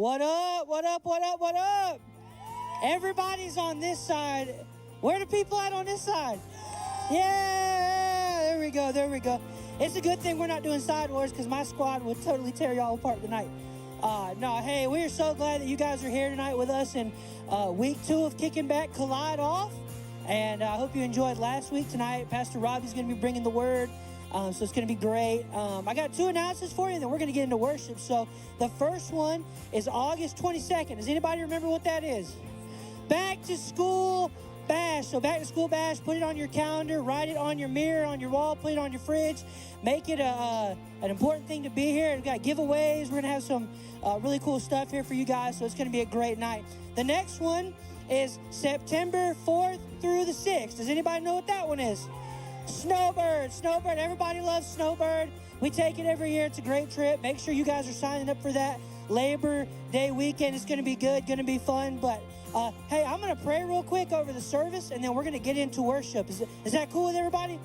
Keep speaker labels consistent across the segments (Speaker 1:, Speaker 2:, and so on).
Speaker 1: What up, what up, what up, what up? Everybody's on this side. Where are the people at on this side? Yeah, there we go, there we go. It's a good thing we're not doing side wars because my squad would totally tear y'all apart tonight. No, hey, we are so glad that you guys are here tonight with us in week 2 of Kicking Back Collide Off. And I hope you enjoyed last week. Tonight, Pastor Robbie's going to be bringing the word. So it's going to be great. I got 2 announcements for you, then we're going to get into worship. So the first one is August 22nd. Does anybody remember what that is? Back to School Bash. So Back to School Bash, put it on your calendar, write it on your mirror, on your wall, put it on your fridge. Make it an important thing to be here. We've got giveaways. We're going to have some really cool stuff here for you guys, so it's going to be a great night. The next one is September 4th through the 6th. Does anybody know what that one is? Snowbird. Snowbird. Everybody loves Snowbird. We take it every year. It's a great trip. Make sure you guys are signing up for that Labor Day weekend. It's going to be good, going to be fun. But, hey, I'm going to pray real quick over the service, and then we're going to get into worship. Is that cool with everybody?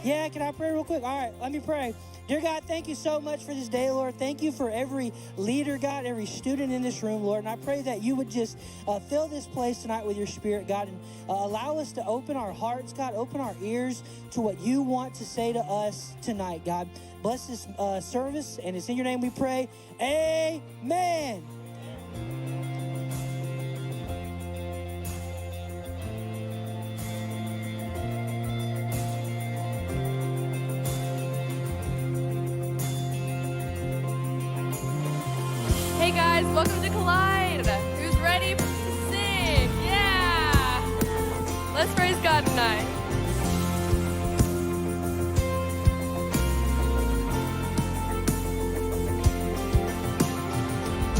Speaker 1: Yeah, can I pray real quick? All right, let me pray. Dear God, thank you so much for this day, Lord. Thank you for every leader, God, every student in this room, Lord. And I pray that you would just fill this place tonight with your spirit, God, and allow us to open our hearts, God, open our ears to what you want to say to us tonight, God. Bless this service, and it's in your name we pray. Amen.
Speaker 2: Hey guys, welcome to Collide. Who's ready to sing? Yeah! Let's praise God tonight.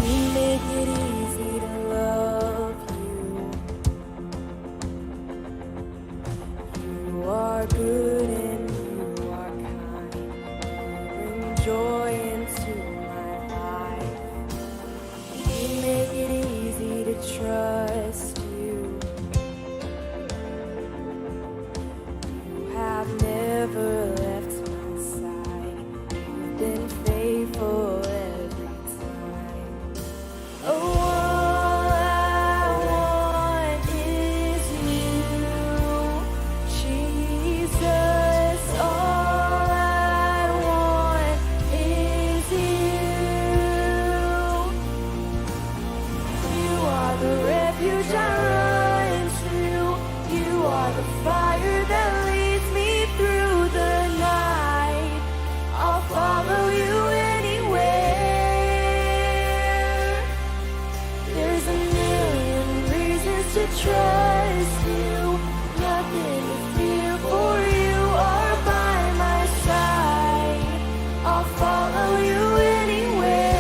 Speaker 3: We make it easy to love you. You are good and you are kind. You bring joy into my life. We make it easy to trust you. You have never left my side. You've been faithful every time. Oh, all I want is you, Jesus. All I want is you. You are the refuge I run to. You are the fire that leads me through the night. I'll follow you anywhere. There's a million reasons to trust you. Nothing to fear, for you are by my side. I'll follow you anywhere.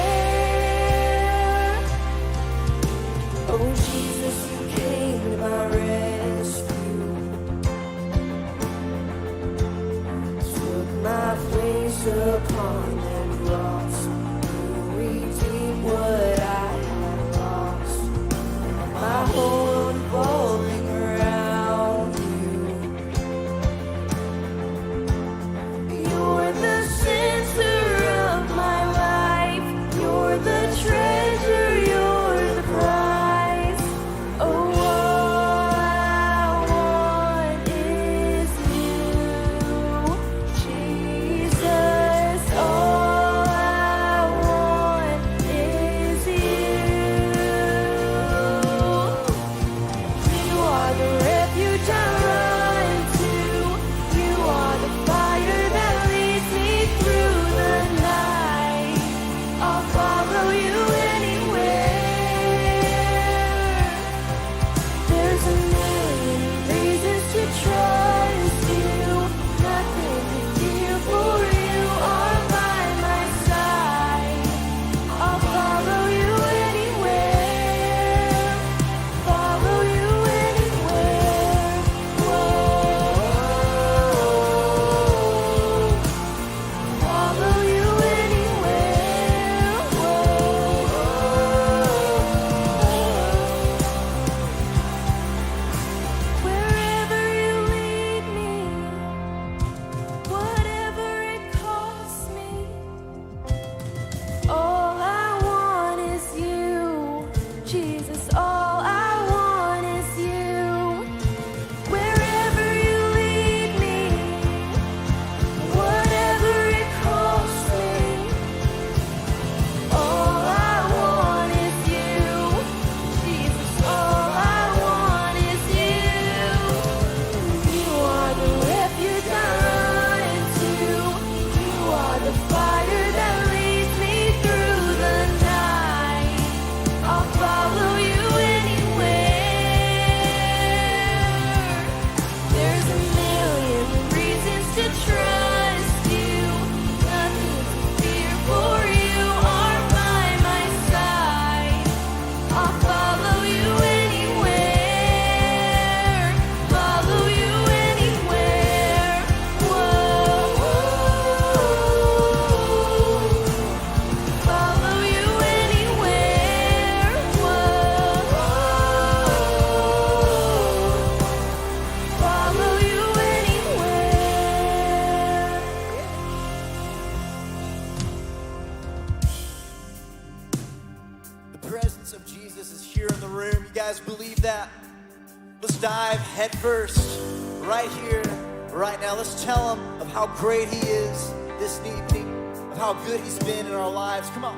Speaker 3: Oh Jesus, you came to my rescue.
Speaker 4: head first, right here, right now. Let's tell him of how great he is this evening, of how good he's been in our lives. Come on.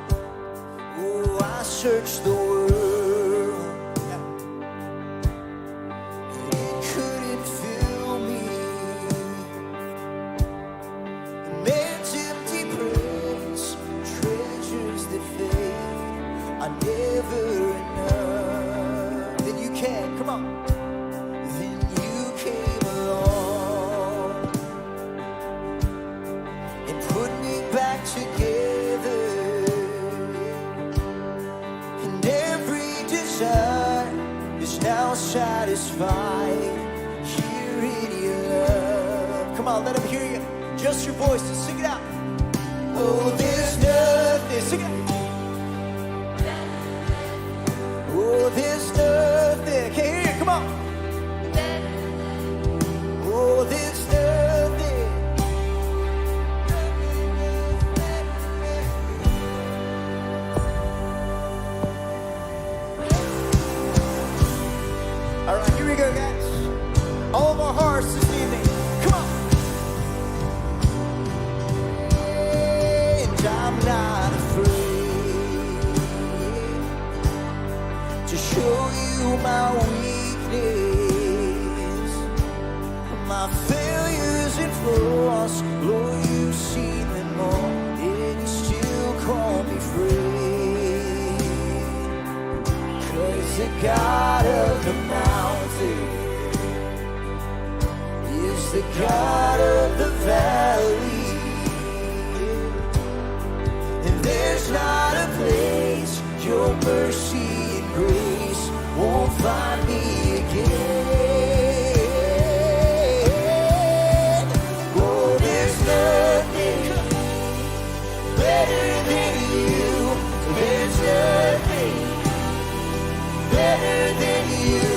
Speaker 4: Oh, I searched the world, and it couldn't fill me. And man's empty praise, treasures that fade, are never enough. Then you can, come on. Then you came along and put me back together. And every desire is now satisfied here in your love. Come on, let him hear you. Just your voices, sing it out. Oh, there's nothing, sing it out. Oh, there's nothing, can't hear you, come on. Oh, there's nothing. All right, here we go, guys. All of our hearts this evening. Come on. And I'm not afraid to show you my weakness, my failures and flaws. Lord, you see them all, and you still call me friend. 'Cause the God of the mountain is the God of the valley, and there's not a place your mercy and grace won't find me again. Oh, there's nothing better than you. There's nothing better than you.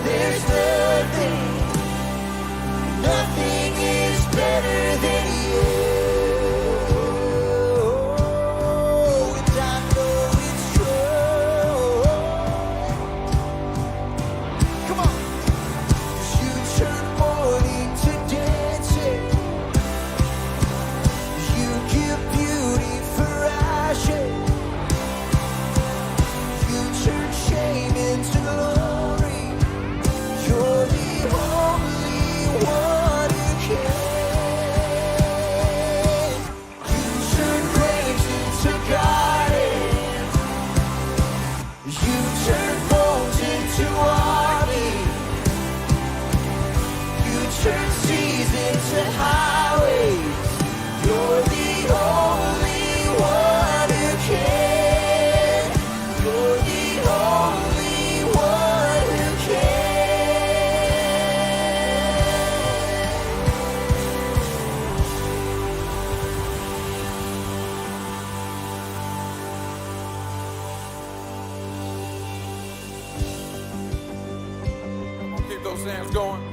Speaker 4: There's nothing, nothing is better than you. And I know it's true. Come on. 'Cause you turn mourning to dancing. You give beauty for ashes. You turn shame into glory. You're the only one who can. You turn graves into gardens. You turn bones into armies. You turn seas into highways. You're the only one who can. You're the only one who can.
Speaker 5: Keep those hands going.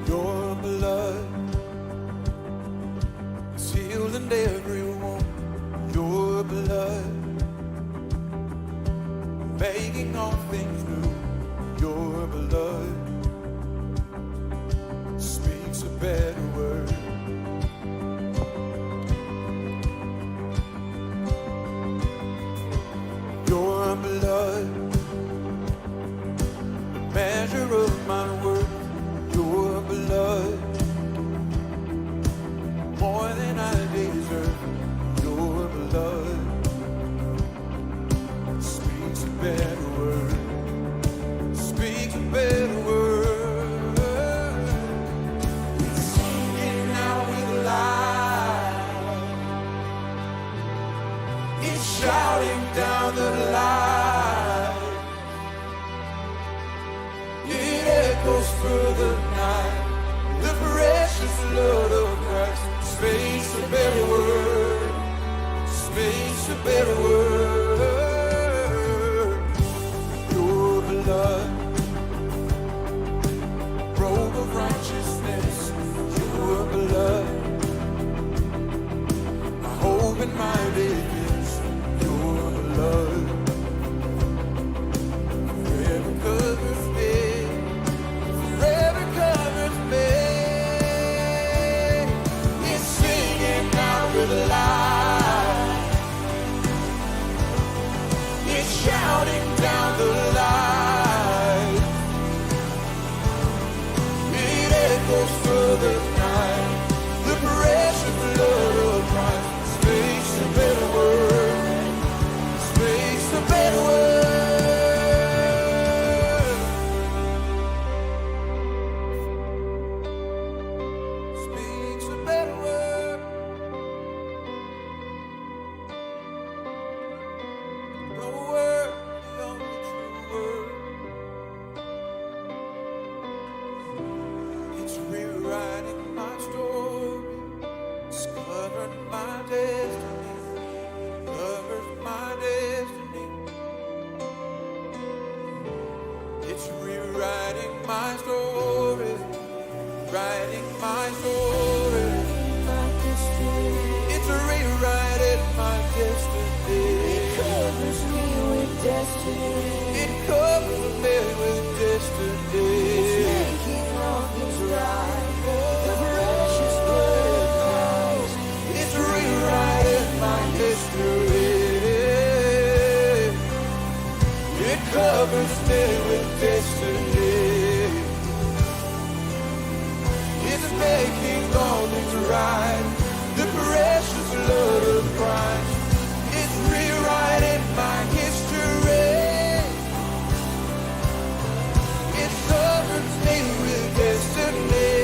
Speaker 5: Your blood is healing every wound. Your blood making all things new. Your blood the night. The precious blood of Christ speaks a better word. Speaks a better word. Speaks a better word. No word, the only true word. It's rewriting my story. It's covering my destiny. Covers my destiny. It's rewriting my story. Writing my story. It's rewriting my destiny. It covers me with destiny. It covers me with destiny. It's making all things right. The precious blood of Christ. It's rewriting my history. It covers me with destiny. It's making all things right. The precious blood of Christ. It's rewriting my history. It covers me with destiny.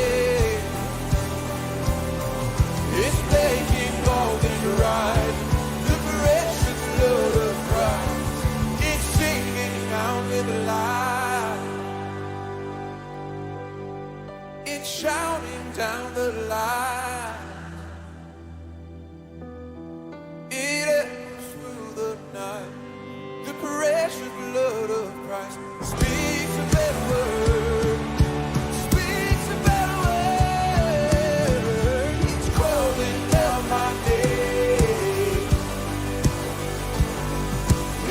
Speaker 5: It's making all things right. The precious blood of Christ. It's singing out in the light. It's shouting down the line. It echoes through the night. The precious blood of Christ speaks a better word. Speaks a better word. It's calling out my name.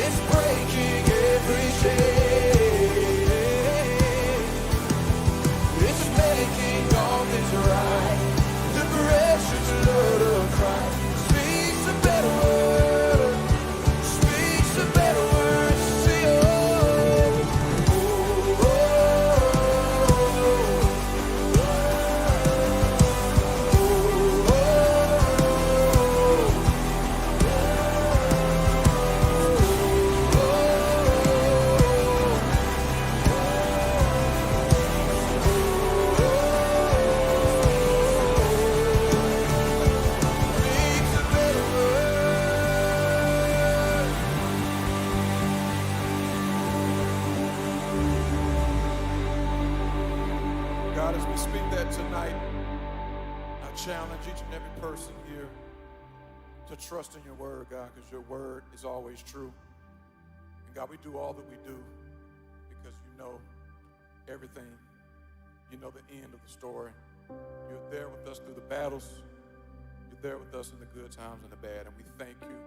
Speaker 5: It's breaking every chain. It's making all things right. The precious blood of Christ speaks a better word. Speaks a better word. See, oh, oh, oh, speaks a better word. God, as we speak that tonight, I challenge each and every person here to trust in your word, God, because your word is always true. And God, we do all that we do because you know everything. You know the end of the story. You're there with us through the battles. You're there with us in the good times and the bad. And we thank you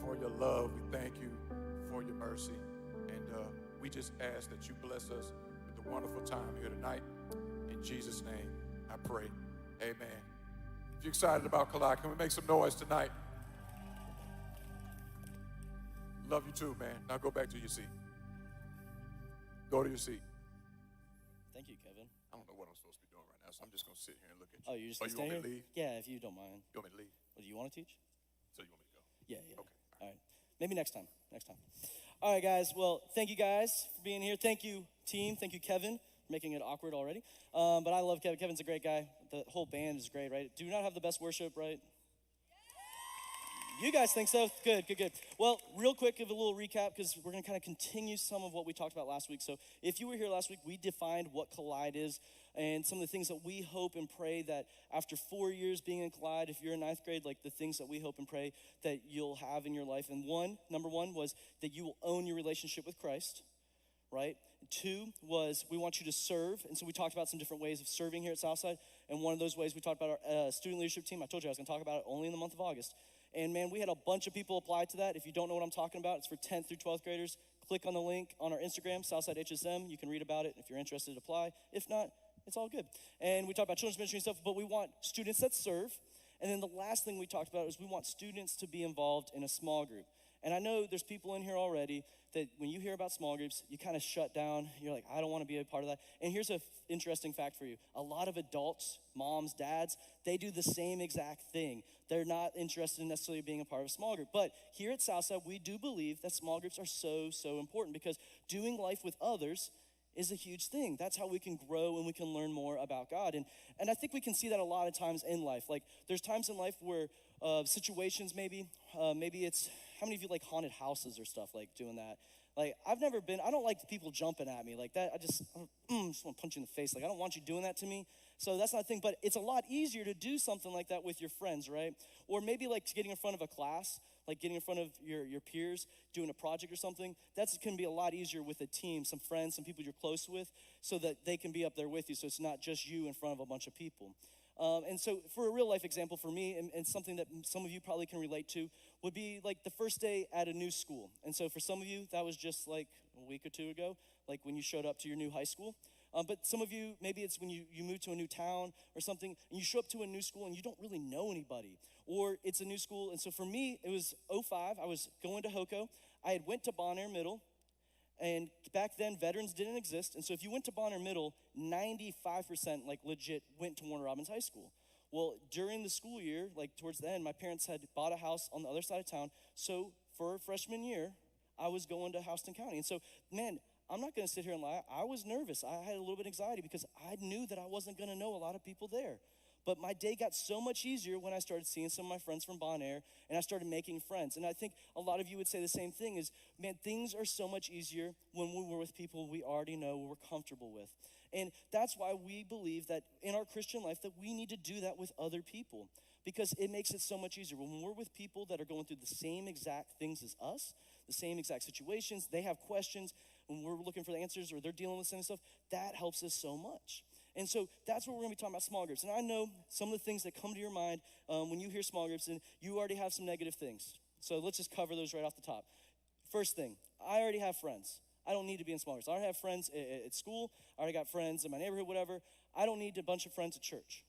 Speaker 5: for your love. We thank you for your mercy. And we just ask that you bless us with a wonderful time here tonight. In Jesus' name, I pray. Amen. If you're excited about Collide, can we make some noise tonight? Love you too, man. Now go back to your seat. Go to your seat.
Speaker 1: Thank you, Kevin.
Speaker 5: I don't know what I'm supposed to be doing right now, so I'm just going to sit here and look at you.
Speaker 1: Oh, you're just
Speaker 5: you
Speaker 1: gonna
Speaker 5: want
Speaker 1: stay
Speaker 5: me to
Speaker 1: here?
Speaker 5: leave?
Speaker 1: Yeah, if you don't mind.
Speaker 5: You want me to leave?
Speaker 1: Well, do you want to teach?
Speaker 5: So you want me to go?
Speaker 1: Yeah, yeah.
Speaker 5: Okay.
Speaker 1: All right. Maybe next time. Next time. All right, guys. Well, thank you guys for being here. Thank you, team. Thank you, Kevin, for making it awkward already. But I love Kevin. Kevin's a great guy. The whole band is great, right? Do we not have the best worship, right? You guys think so? Good, good, good. Well, real quick, give a little recap because we're going to kind of continue some of what we talked about last week. So if you were here last week, we defined what Collide is and some of the things that we hope and pray that after 4 years being in Collide, if you're in ninth grade, like the things that we hope and pray that you'll have in your life. And number one was that you will own your relationship with Christ, right? 2 was we want you to serve. And so we talked about some different ways of serving here at Southside. And one of those ways we talked about our student leadership team. I told you I was going to talk about it only in the month of August. And man, we had a bunch of people apply to that. If you don't know what I'm talking about, it's for 10th through 12th graders. Click on the link on our Instagram, Southside HSM. You can read about it. If you're interested, apply. If not, it's all good. And we talked about children's ministry and stuff, but we want students that serve. And then the last thing we talked about is we want students to be involved in a small group. And I know there's people in here already
Speaker 6: that when you hear about small groups, you kind of shut down. You're like, I don't want to be a part of that. And here's an interesting fact for you. A lot of adults, moms, dads, they do the same exact thing. They're not interested in necessarily being a part of a small group. But here at Southside, we do believe that small groups are so, so important because doing life with others is a huge thing. That's how we can grow and we can learn more about God. And I think we can see that a lot of times in life. Like there's times in life where situations maybe it's, how many of you like haunted houses or stuff, like doing that? Like I've never been, I don't like people jumping at me like that. I just want to punch you in the face. Like I don't want you doing that to me. So that's not a thing, but it's a lot easier to do something like that with your friends, right? Or maybe like getting in front of a class, like getting in front of your peers, doing a project or something. That can be a lot easier with a team, some friends, some people you're close with, so that they can be up there with you, so it's not just you in front of a bunch of people. And so for a real life example for me, and something that some of you probably can relate to, would be like the first day at a new school. And so for some of you, that was just like a week or two ago, like when you showed up to your new high school. But some of you, maybe it's when you move to a new town or something, and you show up to a new school and you don't really know anybody. Or it's a new school, and so for me, it was '05, I was going to HOCO. I had went to Bon Air Middle, and back then, veterans didn't exist. And so if you went to Bon Air Middle, 95% like legit went to Warner Robins High School. Well, during the school year, like towards the end, my parents had bought a house on the other side of town. So for freshman year, I was going to Houston County. And so, man, I'm not gonna sit here and lie. I was nervous. I had a little bit of anxiety because I knew that I wasn't gonna know a lot of people there. But my day got so much easier when I started seeing some of my friends from Bon Air and I started making friends. And I think a lot of you would say the same thing is, man, things are so much easier when we're with people we already know, we're comfortable with. And that's why we believe that in our Christian life that we need to do that with other people because it makes it so much easier. When we're with people that are going through the same exact things as us, the same exact situations, they have questions, when we're looking for the answers or they're dealing with some stuff, that helps us so much. And so that's what we're gonna be talking about, small groups. And I know some of the things that come to your mind when you hear small groups, and you already have some negative things. So let's just cover those right off the top. First thing, I already have friends. I don't need to be in small groups. I already have friends at school. I already got friends in my neighborhood, whatever. I don't need a bunch of friends at church.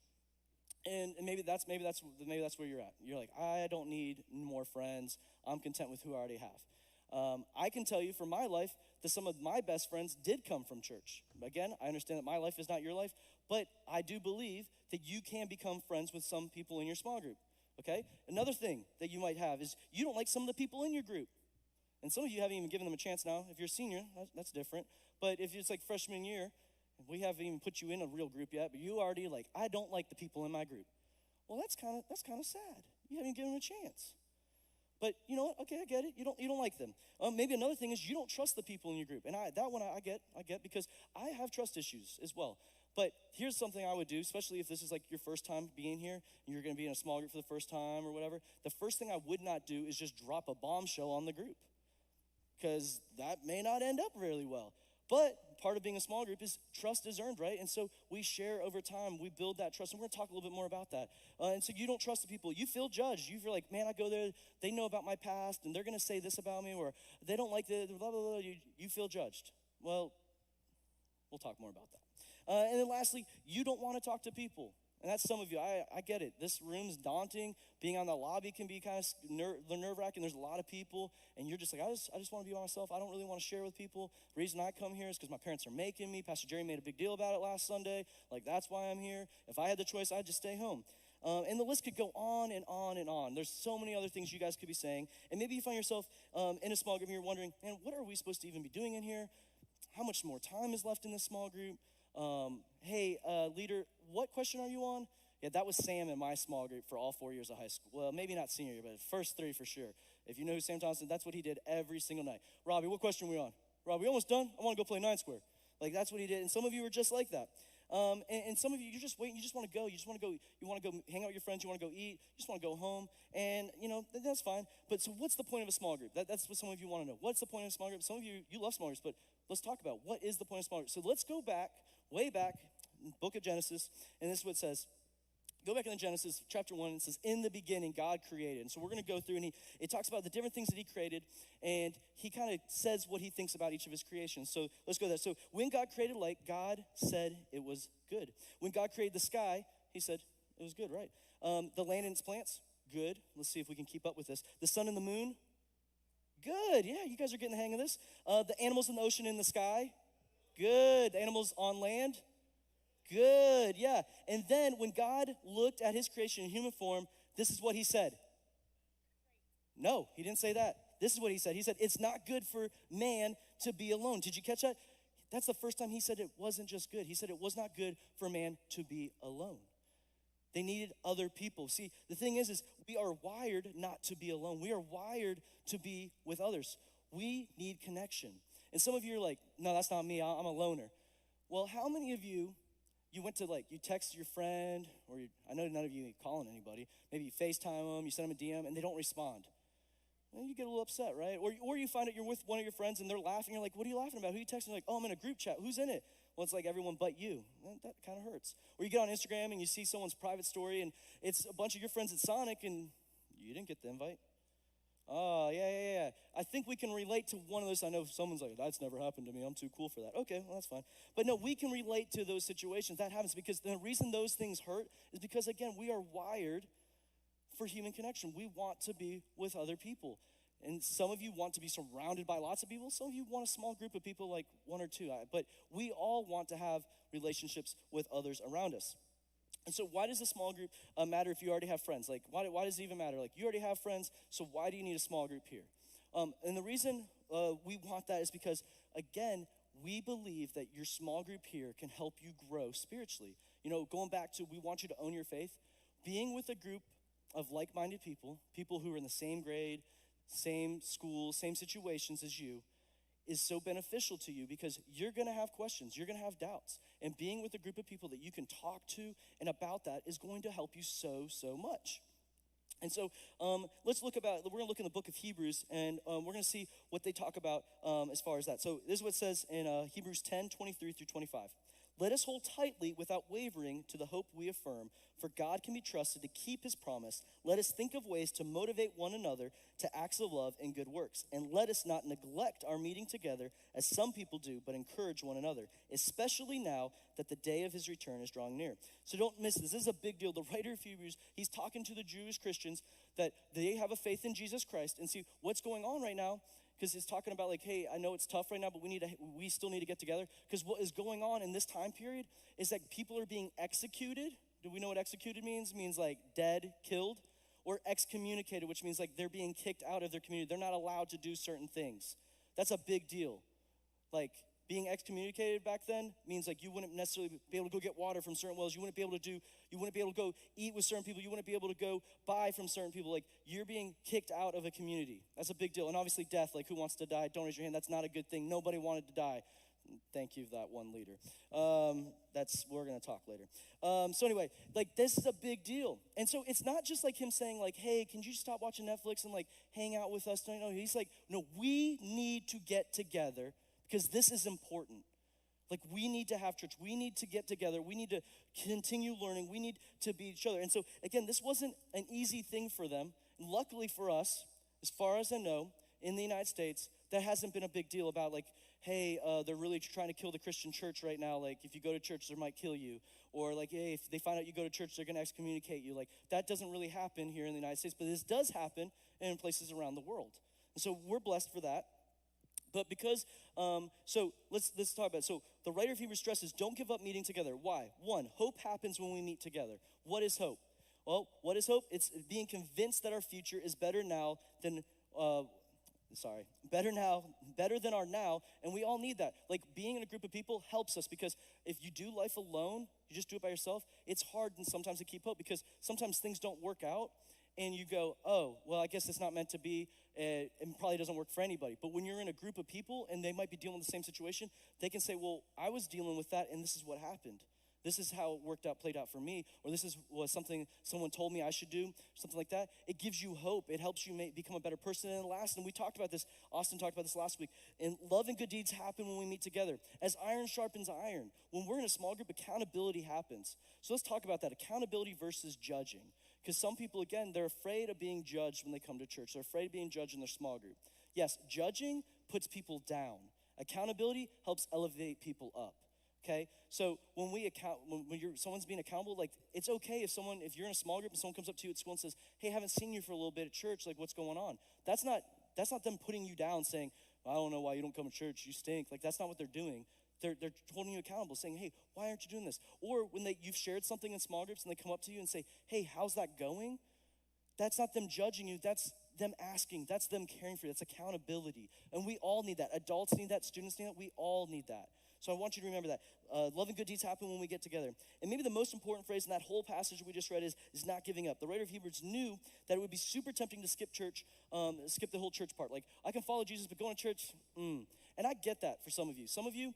Speaker 6: And maybe that's where you're at. You're like, I don't need more friends. I'm content with who I already have. I can tell you from my life that some of my best friends did come from church. Again, I understand that my life is not your life, but I do believe that you can become friends with some people in your small group, okay? Another thing that you might have is you don't like some of the people in your group. And some of you haven't even given them a chance now. If you're a senior, that's different. But if it's like freshman year, we haven't even put you in a real group yet, but you already like, I don't like the people in my group. Well, that's kind of sad. You haven't given them a chance. But you know what? Okay, I get it. You don't like them. Maybe another thing is you don't trust the people in your group, and that one I get because I have trust issues as well. But here's something I would do, especially if this is like your first time being here and you're going to be in a small group for the first time or whatever. The first thing I would not do is just drop a bombshell on the group because that may not end up really well. But part of being a small group is trust is earned, right? And so we share over time. We build that trust, and we're going to talk a little bit more about that. And so you don't trust the people. You feel judged. You feel like, man, I go there, they know about my past, and they're going to say this about me, or they don't like the blah, blah, blah. You feel judged. Well, we'll talk more about that. And then lastly, you don't want to talk to people. And that's some of you. I get it. This room's daunting. Being on the lobby can be kind of nerve-wracking. There's a lot of people, and you're just like, I just want to be by myself. I don't really want to share with people. The reason I come here is because my parents are making me. Pastor Jerry made a big deal about it last Sunday. Like, that's why I'm here. If I had the choice, I'd just stay home. And the list could go on and on and on. There's so many other things you guys could be saying. And maybe you find yourself in a small group and you're wondering, man, what are we supposed to even be doing in here? How much more time is left in this small group? Hey, leader, what question are you on? Yeah, that was Sam in my small group for all 4 years of high school. Well, maybe not senior year, but first 3 for sure. If you know who Sam Thompson, that's what he did every single night. Robbie, what question are we on? Robbie, we almost done? I want to go play 9 square. Like, that's what he did. And some of you are just like that. And some of you, you're just waiting. You just want to go. You just want to go. You want to go hang out with your friends. You want to go eat. You just want to go home. And, you know, that's fine. But so what's the point of a small group? That's what some of you want to know. What's the point of a small group? Some of you love small groups, but let's talk about what is the point of small groups. So let's go back, way back, in the book of Genesis, and this is what it says. Go back into Genesis chapter 1, and it says, in the beginning, God created. And so we're going to go through, and it talks about the different things that he created, and he kind of says what he thinks about each of his creations. So let's go there. So when God created light, God said it was good. When God created the sky, he said it was good, right? The land and its plants, good. Let's see if we can keep up with this. The sun and the moon, Good, yeah, you guys are getting the hang of this. The animals in the ocean and the sky. Good. The animals on land. Good, yeah. And then when God looked at his creation in human form, this is what he said. No, he didn't say that. This is what he said. He said, it's not good for man to be alone. Did you catch that? That's the first time he said it wasn't just good. He said it was not good for man to be alone. They needed other people. See, the thing is we are wired not to be alone. We are wired to be with others. We need connection. And some of you are like, no, that's not me. I'm a loner. Well, how many of you went to you text your friend, or I know none of you ain't calling anybody. Maybe you FaceTime them, you send them a DM, and they don't respond. Well, you get a little upset, right? Or you find out you're with one of your friends and they're laughing. You're like, what are you laughing about? Who are you texting? You're like, oh, I'm in a group chat. Who's in it? Well, it's like everyone but you. Well, that kind of hurts. Or you get on Instagram and you see someone's private story and it's a bunch of your friends at Sonic and you didn't get the invite. Oh, yeah. I think we can relate to one of those. I know someone's like, that's never happened to me. I'm too cool for that. Okay, well, that's fine. But no, we can relate to those situations. That happens because the reason those things hurt is because, again, we are wired for human connection. We want to be with other people. And some of you want to be surrounded by lots of people. Some of you want a small group of people, like one or two. But we all want to have relationships with others around us. And so why does a small group matter if you already have friends? Like, why does it even matter? Like, you already have friends, so why do you need a small group here? And the reason we want that is because, again, we believe that your small group here can help you grow spiritually. You know, going back to we want you to own your faith, being with a group of like-minded people who are in the same grade, same school, same situations as you, is so beneficial to you because you're gonna have questions, you're gonna have doubts. And being with a group of people that you can talk to and about that is going to help you so much. And so we're gonna look in the book of Hebrews and we're gonna see what they talk about as far as that. So this is what it says in Hebrews 10:23 through 25. Let us hold tightly without wavering to the hope we affirm, for God can be trusted to keep his promise. Let us think of ways to motivate one another to acts of love and good works. And let us not neglect our meeting together as some people do, but encourage one another, especially now that the day of his return is drawing near. So don't miss this. This is a big deal. The writer of Hebrews, he's talking to the Jewish Christians that they have a faith in Jesus Christ. And see, what's going on right now, because it's talking about like, hey, I know it's tough right now, but we still need to get together. Because what is going on in this time period is that people are being executed. Do we know what executed means? It means like dead, killed, or excommunicated, which means like they're being kicked out of their community. They're not allowed to do certain things. That's a big deal. Like being excommunicated back then means like you wouldn't necessarily be able to go get water from certain wells. You wouldn't be able to go eat with certain people. You wouldn't be able to go buy from certain people. Like you're being kicked out of a community. That's a big deal. And obviously death, like who wants to die? Don't raise your hand. That's not a good thing. Nobody wanted to die. Thank you, that one leader. We're gonna talk later. So anyway, like this is a big deal. And so it's not just like him saying like, hey, can you stop watching Netflix and like hang out with us? No, he's like, no, we need to get together because this is important. Like we need to have church. We need to get together. We need to continue learning. We need to be each other. And so again, this wasn't an easy thing for them. And luckily for us, as far as I know, in the United States, that hasn't been a big deal about like, hey, they're really trying to kill the Christian church right now. Like if you go to church, they might kill you. Or like, hey, if they find out you go to church, they're gonna excommunicate you. Like that doesn't really happen here in the United States, but this does happen in places around the world. And so we're blessed for that. But because, so let's talk about it. So the writer of Hebrews stresses, don't give up meeting together. Why? One, hope happens when we meet together. What is hope? Well, what is hope? It's being convinced that our future is better than our now, and we all need that. Like being in a group of people helps us because if you do life alone, you just do it by yourself, it's hard and sometimes to keep hope because sometimes things don't work out and you go, oh, well, I guess it's not meant to be, it probably doesn't work for anybody. But when you're in a group of people and they might be dealing with the same situation, they can say, well, I was dealing with that and this is what happened. This is how it played out for me, or this was something someone told me I should do, something like that. It gives you hope. It helps you become a better person. And last, and we talked about this, Austin talked about this last week, and love and good deeds happen when we meet together. As iron sharpens iron. When we're in a small group, accountability happens. So let's talk about that, accountability versus judging. Because some people, again, they're afraid of being judged when they come to church. They're afraid of being judged in their small group. Yes, judging puts people down. Accountability helps elevate people up. Okay, so when someone's being accountable, like it's okay if you're in a small group and someone comes up to you at school and says, hey, I haven't seen you for a little bit at church, like what's going on? That's not That's not them putting you down saying, I don't know why you don't come to church, you stink. Like, that's not what they're doing. They're holding you accountable, saying, hey, why aren't you doing this? Or when you've shared something in small groups and they come up to you and say, hey, how's that going? That's not them judging you, that's them asking, that's them caring for you, that's accountability. And we all need that. Adults need that, students need that, we all need that. So I want you to remember that. Love and good deeds happen when we get together. And maybe the most important phrase in that whole passage we just read is not giving up. The writer of Hebrews knew that it would be super tempting to skip church, skip the whole church part. Like, I can follow Jesus, but going to church, And I get that for some of you. Some of you,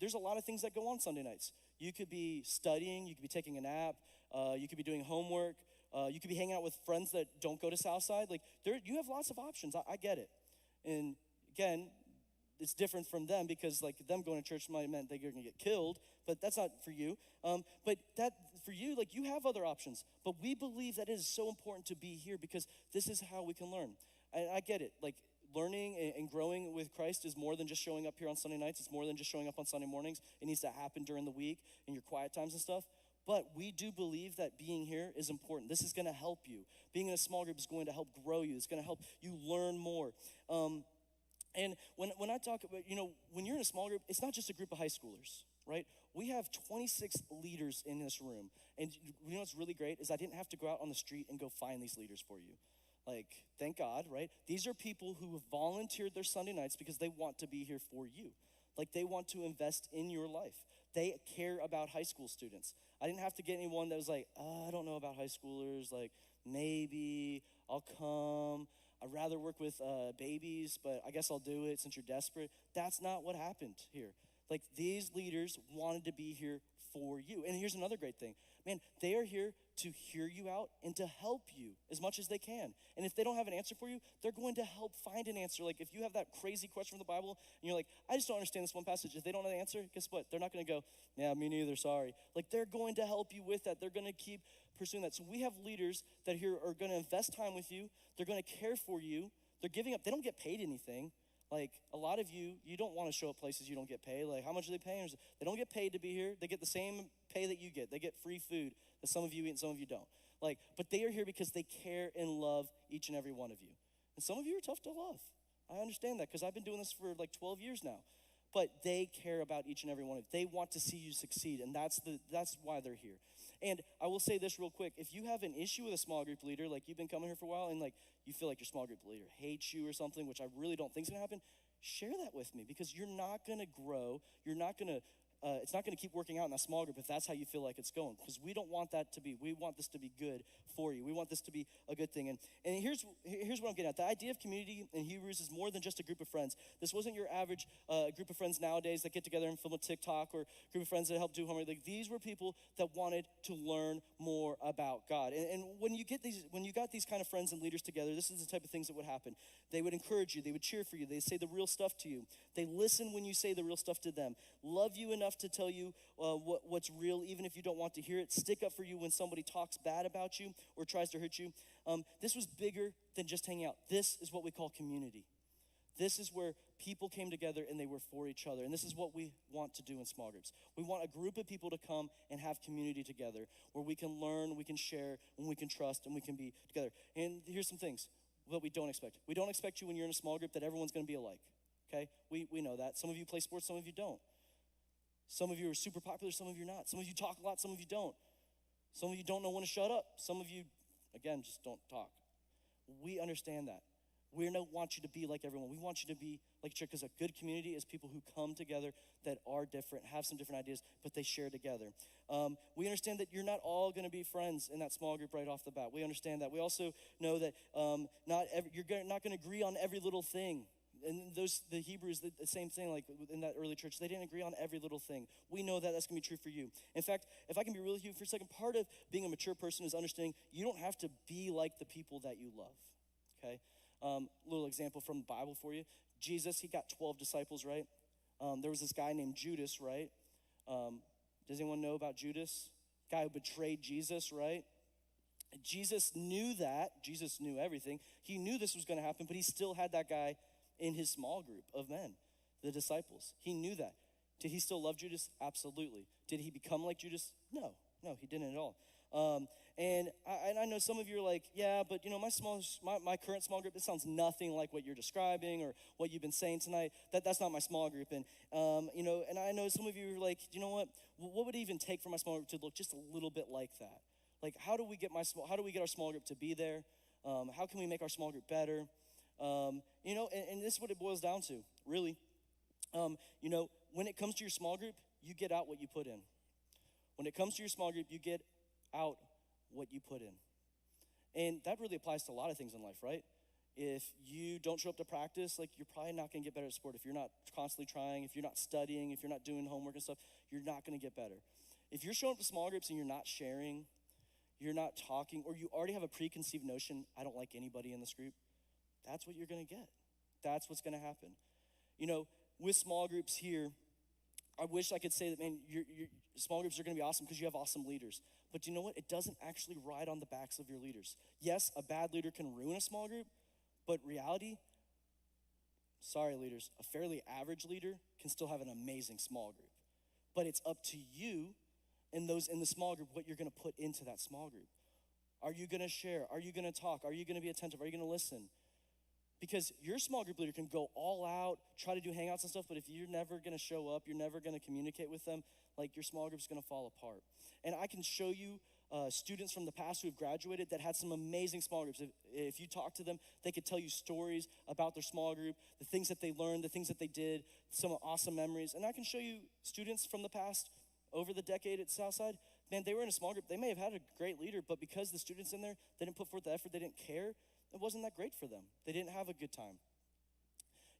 Speaker 6: there's a lot of things that go on Sunday nights. You could be studying, you could be taking a nap, you could be doing homework, you could be hanging out with friends that don't go to Southside. Like, you have lots of options. I get it. And again, it's different from them because like them going to church might have meant they're gonna get killed, but that's not for you. But that for you, like, you have other options. But we believe that it is so important to be here because this is how we can learn. And I get it. Like, learning and growing with Christ is more than just showing up here on Sunday nights. It's more than just showing up on Sunday mornings. It needs to happen during the week in your quiet times and stuff. But we do believe that being here is important. This is gonna help you. Being in a small group is going to help grow you. It's gonna help you learn more. And when I talk about, when you're in a small group, it's not just a group of high schoolers, right? We have 26 leaders in this room. And you know what's really great is I didn't have to go out on the street and go find these leaders for you. Like, thank God, right? These are people who have volunteered their Sunday nights because they want to be here for you. Like, they want to invest in your life. They care about high school students. I didn't have to get anyone that was like, I don't know about high schoolers. Like, maybe I'll come. I'd rather work with babies, but I guess I'll do it since you're desperate. That's not what happened here. Like, these leaders wanted to be here for you. And here's another great thing. Man, they are here to hear you out and to help you as much as they can. And if they don't have an answer for you, they're going to help find an answer. Like, if you have that crazy question from the Bible and you're like, I just don't understand this one passage. If they don't have an answer, guess what? They're not going to go, yeah, me neither, sorry. Like, they're going to help you with that. They're going to keep pursuing that. So we have leaders that here are going to invest time with you. They're going to care for you. They're giving up. They don't get paid anything. Like, a lot of you don't want to show up places you don't get paid. Like, how much are they paying? They don't get paid to be here. They get the same pay that you get. They get free food that some of you eat and some of you don't. Like, but they are here because they care and love each and every one of you. And some of you are tough to love. I understand that because I've been doing this for like 12 years now. But they care about each and every one of you. They want to see you succeed, and that's why they're here. And I will say this real quick. If you have an issue with a small group leader, like you've been coming here for a while and like you feel like your small group leader hates you or something, which I really don't think is gonna happen, share that with me because you're not gonna grow. You're not gonna, it's not gonna keep working out in that small group if that's how you feel like it's going, because we don't want that to be. We want this to be good for you. We want this to be a good thing. And here's what I'm getting at. The idea of community in Hebrews is more than just a group of friends. This wasn't your average group of friends nowadays that get together and film a TikTok, or group of friends that help do homework. Like, these were people that wanted to learn more about God. And when you got these kind of friends and leaders together, this is the type of things that would happen. They would encourage you. They would cheer for you. They say the real stuff to you. They listen when you say the real stuff to them. Love you enough to tell you what's real, even if you don't want to hear it. Stick up for you when somebody talks bad about you or tries to hurt you. This was bigger than just hanging out. This is what we call community. This is where people came together and they were for each other. And this is what we want to do in small groups. We want a group of people to come and have community together where we can learn, we can share, and we can trust, and we can be together. And here's some things that we don't expect. We don't expect you when you're in a small group that everyone's gonna be alike, okay? We know that. Some of you play sports, some of you don't. Some of you are super popular, some of you are not. Some of you talk a lot, some of you don't. Some of you don't know when to shut up. Some of you, again, just don't talk. We understand that. We don't want you to be like everyone. We want you to be like church, because a good community is people who come together that are different, have some different ideas, but they share together. We understand that you're not all going to be friends in that small group right off the bat. We understand that. We also know that you're not going to agree on every little thing. And the Hebrews, the same thing, like in that early church, they didn't agree on every little thing. We know that that's gonna be true for you. In fact, if I can be real with you for a second, part of being a mature person is understanding you don't have to be like the people that you love, okay? Little example from the Bible for you. Jesus, he got 12 disciples, right? There was this guy named Judas, right? Does anyone know about Judas? Guy who betrayed Jesus, right? Jesus knew that. Jesus knew everything. He knew this was gonna happen, but he still had that guy in his small group of men, the disciples. He knew that. Did he still love Judas? Absolutely. Did he become like Judas? No, he didn't at all. And I know some of you are like, yeah, but you know, my current small group, it sounds nothing like what you're describing or what you've been saying tonight. That's not my small group. And you know, and I know some of you are like, you know what would it even take for my small group to look just a little bit like that? Like, how do we get our small group to be there? How can we make our small group better? You know, and this is what it boils down to, really. You know, when it comes to your small group, you get out what you put in. When it comes to your small group, you get out what you put in. And that really applies to a lot of things in life, right? If you don't show up to practice, like, you're probably not gonna get better at sport. If you're not constantly trying, if you're not studying, if you're not doing homework and stuff, you're not gonna get better. If you're showing up to small groups and you're not sharing, you're not talking, or you already have a preconceived notion, I don't like anybody in this group, that's what you're gonna get. That's what's gonna happen. You know, with small groups here, I wish I could say that, man, your small groups are gonna be awesome because you have awesome leaders. But you know what? It doesn't actually ride on the backs of your leaders. Yes, a bad leader can ruin a small group, but reality, sorry leaders, a fairly average leader can still have an amazing small group. But it's up to you and those in the small group what you're gonna put into that small group. Are you gonna share? Are you gonna talk? Are you gonna be attentive? Are you gonna listen? Because your small group leader can go all out, try to do hangouts and stuff, but if you're never gonna show up, you're never gonna communicate with them, like, your small group's gonna fall apart. And I can show you students from the past who have graduated that had some amazing small groups. If you talk to them, they could tell you stories about their small group, the things that they learned, the things that they did, some awesome memories. And I can show you students from the past over the decade at Southside. Man, they were in a small group. They may have had a great leader, but because the students in there, they didn't put forth the effort, they didn't care, it wasn't that great for them. They didn't have a good time.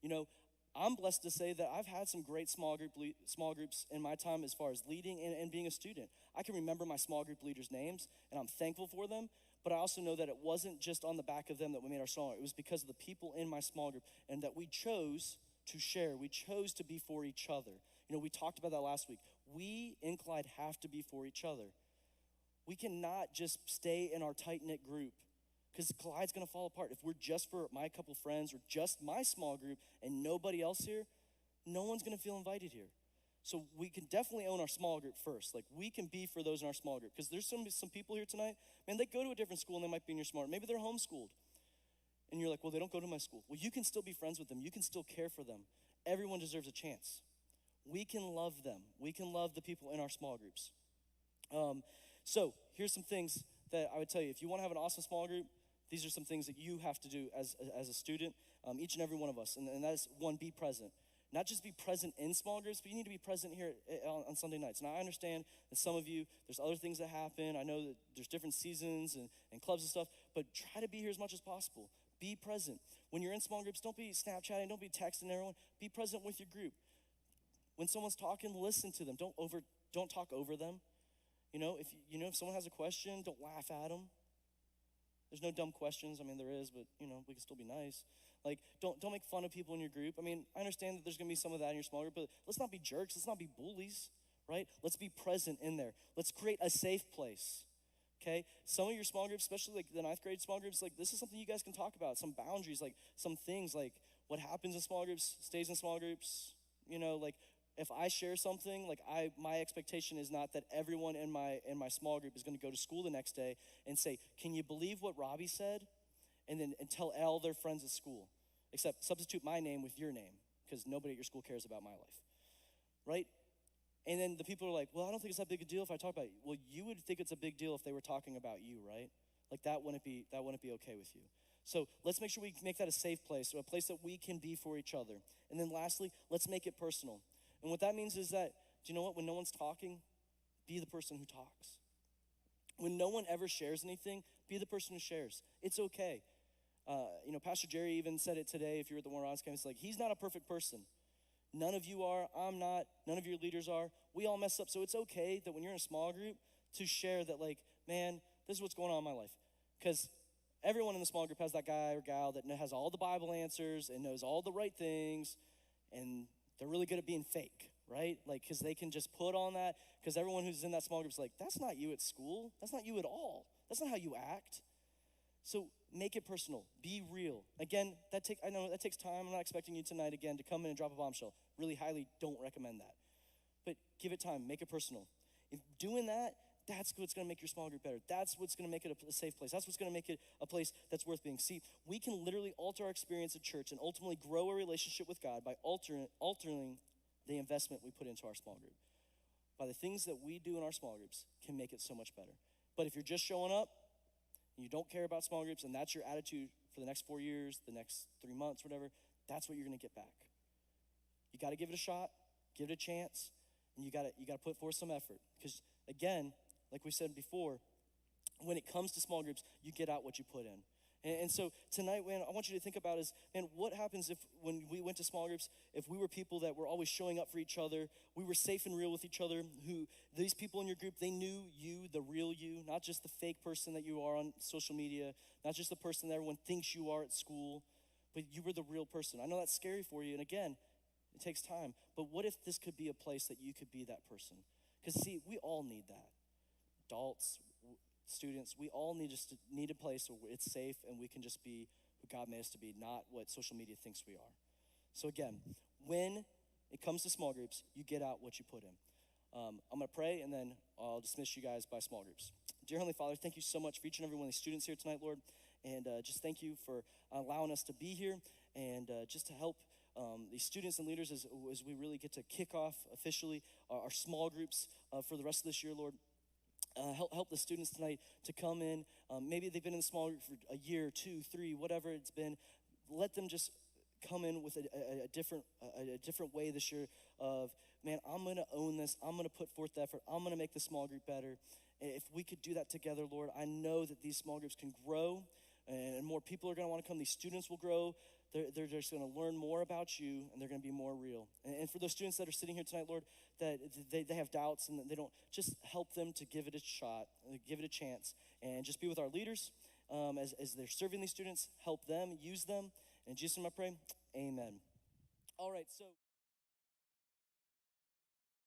Speaker 6: You know, I'm blessed to say that I've had some great small groups in my time as far as leading and being a student. I can remember my small group leaders' names, and I'm thankful for them, but I also know that it wasn't just on the back of them that we made our smaller. It was because of the people in my small group, and that we chose to share. We chose to be for each other. You know, we talked about that last week. We in Clyde have to be for each other. We cannot just stay in our tight-knit group, because Clyde's gonna fall apart. If we're just for my couple friends or just my small group and nobody else here, no one's gonna feel invited here. So we can definitely own our small group first. Like, we can be for those in our small group. Because there's some people here tonight, man, they go to a different school and they might be in your small group. Maybe they're homeschooled. And you're like, well, they don't go to my school. Well, you can still be friends with them. You can still care for them. Everyone deserves a chance. We can love them. We can love the people in our small groups. So here's some things that I would tell you. If you wanna have an awesome small group, these are some things that you have to do as a student, each and every one of us. And that is, one, be present. Not just be present in small groups, but you need to be present here on Sunday nights. Now, I understand that some of you, there's other things that happen. I know that there's different seasons and clubs and stuff, but try to be here as much as possible. Be present. When you're in small groups, don't be Snapchatting, don't be texting everyone. Be present with your group. When someone's talking, listen to them. Don't talk over them. You know, if someone has a question, don't laugh at them. There's no dumb questions. I mean, there is, but, you know, we can still be nice. Like, don't make fun of people in your group. I mean, I understand that there's gonna be some of that in your small group, but let's not be jerks. Let's not be bullies, right? Let's be present in there. Let's create a safe place, okay? Some of your small groups, especially like the 9th grade small groups, like, this is something you guys can talk about. Some boundaries, like some things, like what happens in small groups stays in small groups. You know, like, if I share something, like, my expectation is not that everyone in my small group is gonna go to school the next day and say, can you believe what Robbie said? And tell all their friends at school, except substitute my name with your name, because nobody at your school cares about my life, right? And then the people are like, well, I don't think it's that big a deal if I talk about you. Well, you would think it's a big deal if they were talking about you, right? Like, that wouldn't be okay with you. So let's make sure we make that a safe place, or a place that we can be for each other. And then lastly, let's make it personal. And what that means is that, do you know what? When no one's talking, be the person who talks. When no one ever shares anything, be the person who shares. It's okay. You know, Pastor Jerry even said it today, if you were at the Warren campus, like, he's not a perfect person. None of you are, I'm not, none of your leaders are. We all mess up, so it's okay that when you're in a small group to share that, like, man, this is what's going on in my life. Because everyone in the small group has that guy or gal that has all the Bible answers and knows all the right things, and they're really good at being fake, right? Like, because they can just put on that, because everyone who's in that small group is like, that's not you at school. That's not you at all. That's not how you act. So make it personal. Be real. Again, I know that takes time. I'm not expecting you tonight, again, to come in and drop a bombshell. Really highly don't recommend that. But give it time. Make it personal. If doing that, That's what's gonna make your small group better. That's what's gonna make it a safe place. That's what's gonna make it a place that's worth being. See, we can literally alter our experience at church and ultimately grow a relationship with God by altering the investment we put into our small group. By the things that we do in our small groups can make it so much better. But if you're just showing up and you don't care about small groups and that's your attitude for the next 4 years, the next 3 months, whatever, that's what you're gonna get back. You gotta give it a shot, give it a chance, and you gotta put forth some effort. Because again, like we said before, when it comes to small groups, you get out what you put in. And so tonight, man, I want you to think about is, man, what happens if when we went to small groups, if we were people that were always showing up for each other, we were safe and real with each other, who these people in your group, they knew you, the real you, not just the fake person that you are on social media, not just the person that everyone thinks you are at school, but you were the real person. I know that's scary for you, and again, it takes time, but what if this could be a place that you could be that person? Because see, we all need that. Adults, students, we all need a place where it's safe and we can just be who God made us to be, not what social media thinks we are. So again, when it comes to small groups, you get out what you put in. I'm gonna pray and then I'll dismiss you guys by small groups. Dear Heavenly Father, thank you so much for each and every one of these students here tonight, Lord. And just thank you for allowing us to be here and just to help these students and leaders as we really get to kick off officially our small groups for the rest of this year, Lord. Help the students tonight to come in. Maybe they've been in the small group for a year, 2, 3, whatever it's been. Let them just come in with a different way this year of, man, I'm gonna own this. I'm gonna put forth the effort. I'm gonna make the small group better. If we could do that together, Lord, I know that these small groups can grow and more people are gonna wanna come. These students will grow. They're just gonna learn more about you and they're gonna be more real. And for those students that are sitting here tonight, Lord, that they have doubts and they don't, just help them to give it a shot, give it a chance, and just be with our leaders as they're serving these students, help them, use them. In Jesus' name I pray, amen. All right, so.